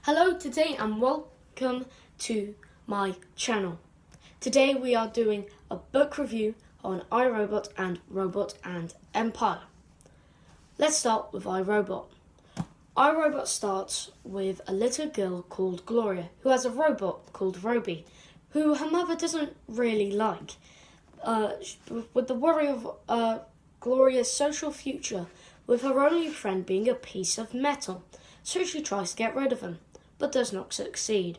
Hello today and welcome to my channel. Today we are doing a book review on iRobot and Robot and Empire. Let's start with iRobot. iRobot starts with a little girl called Gloria who has a robot called Roby who her mother doesn't really like. With the worry of Gloria's social future with her only friend being a piece of metal, so she tries to get rid of him, but does not succeed.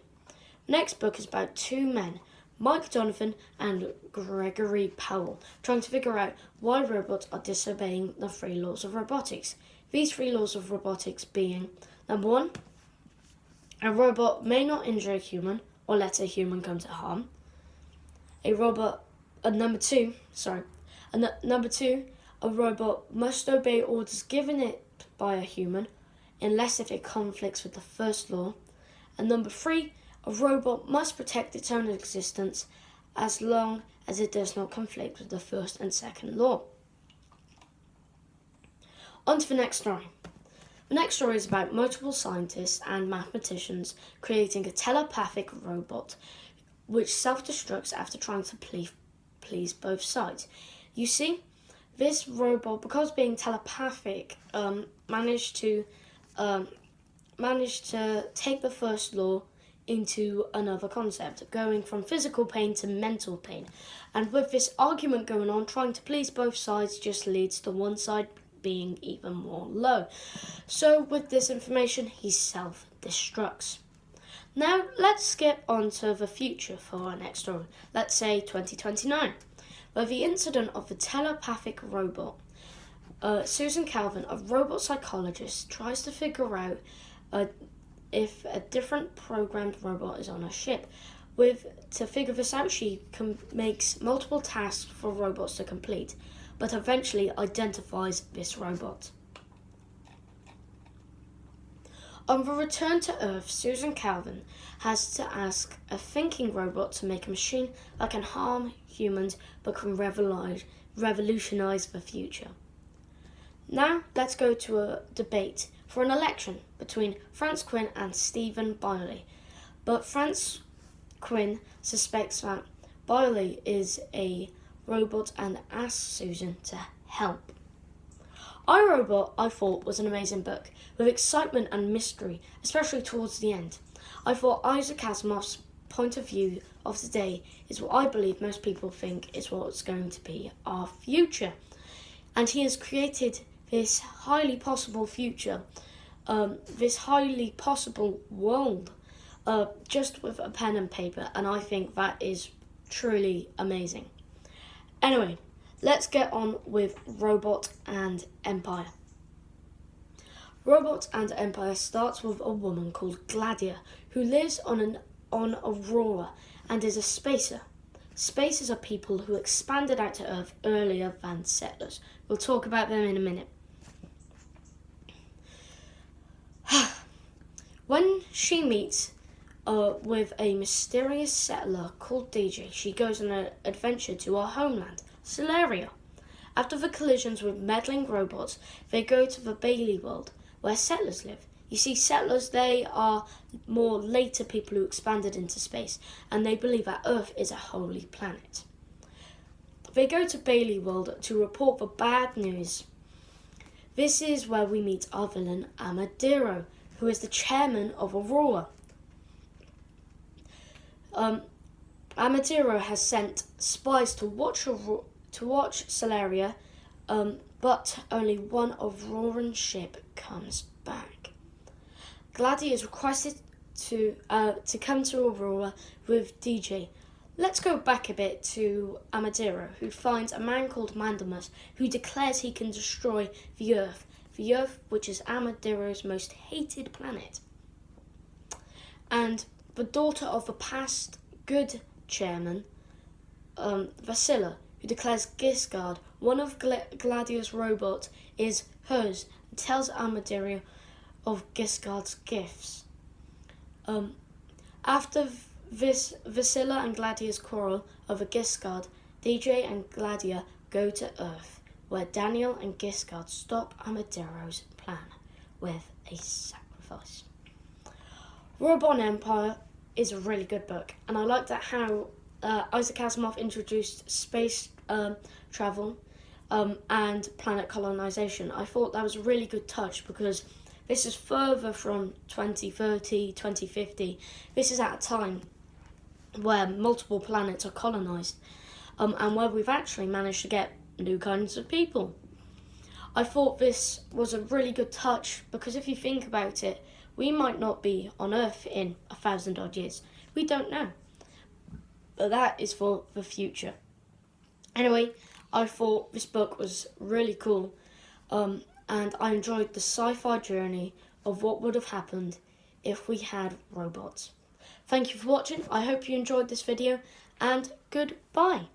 The next book is about two men, Mike Donovan and Gregory Powell, trying to figure out why robots are disobeying the three laws of robotics. These three laws of robotics being, number one, a robot may not injure a human or let a human come to harm. Number two, a robot must obey orders given it by a human, unless if it conflicts with the first law. And number three, a robot must protect its own existence as long as it does not conflict with the first and second law. On to the next story. The next story is about multiple scientists and mathematicians creating a telepathic robot which self-destructs after trying to please both sides. You see, this robot, because being telepathic, managed to take the first law into another concept, going from physical pain to mental pain. And with this argument going on, trying to please both sides just leads to one side being even more low. So with this information, he self-destructs. Now let's skip on to the future for our next story. Let's say 2029, where the incident of the telepathic robot. Susan Calvin, a robot psychologist, tries to figure out if a different programmed robot is on a ship. To figure this out, she makes multiple tasks for robots to complete, but eventually identifies this robot. On the return to Earth, Susan Calvin has to ask a thinking robot to make a machine that can harm humans but can revolutionize the future. Now let's go to a debate for an election between France Quinn and Stephen Byerly. But France Quinn suspects that Byerly is a robot and asks Susan to help. iRobot, I thought, was an amazing book with excitement and mystery, especially towards the end. I thought Isaac Asimov's point of view of today is what I believe most people think is what's going to be our future. And he has created this highly possible future, this highly possible world, just with a pen and paper, and I think that is truly amazing. Anyway, let's get on with Robot and Empire. Robot and Empire starts with a woman called Gladia, who lives on Aurora and is a spacer. Spacers are people who expanded out to Earth earlier than settlers. We'll talk about them in a minute. When she meets with a mysterious settler called DJ, she goes on an adventure to our homeland, Solaria. After the collisions with meddling robots, they go to the Bailey world, where settlers live. You see, settlers, they are more later people who expanded into space, and they believe that Earth is a holy planet. They go to Bailey world to report the bad news. This is where we meet our villain, Amadiro, who is the chairman of Aurora. Amadiro has sent spies to watch Solaria, but only one Auroran ship comes back. Gladia is requested to come to Aurora with DJ. Let's go back a bit to Amadiro, who finds a man called Mandamus, who declares he can destroy the Earth, which is Amadiro's most hated planet. And the daughter of the past good chairman, Vasila, who declares Giscard, one of Gladia's robots, is hers, and tells Amadiro of Giscard's gifts. After Vasila and Gladia's quarrel over Giscard, DJ and Gladia go to Earth, where Daniel and Giscard stop Amadiro's plan with a sacrifice. Robot Empire is a really good book, and I like that how Isaac Asimov introduced space travel and planet colonization. I thought that was a really good touch because this is further from 2030, 2050. This is at a time where multiple planets are colonized and where we've actually managed to get new kinds of people. I thought this was a really good touch because if you think about it, we might not be on Earth in 1,000 odd years. We don't know. But that is for the future. Anyway, I thought this book was really cool and I enjoyed the sci-fi journey of what would have happened if we had robots. Thank you for watching. I hope you enjoyed this video and goodbye.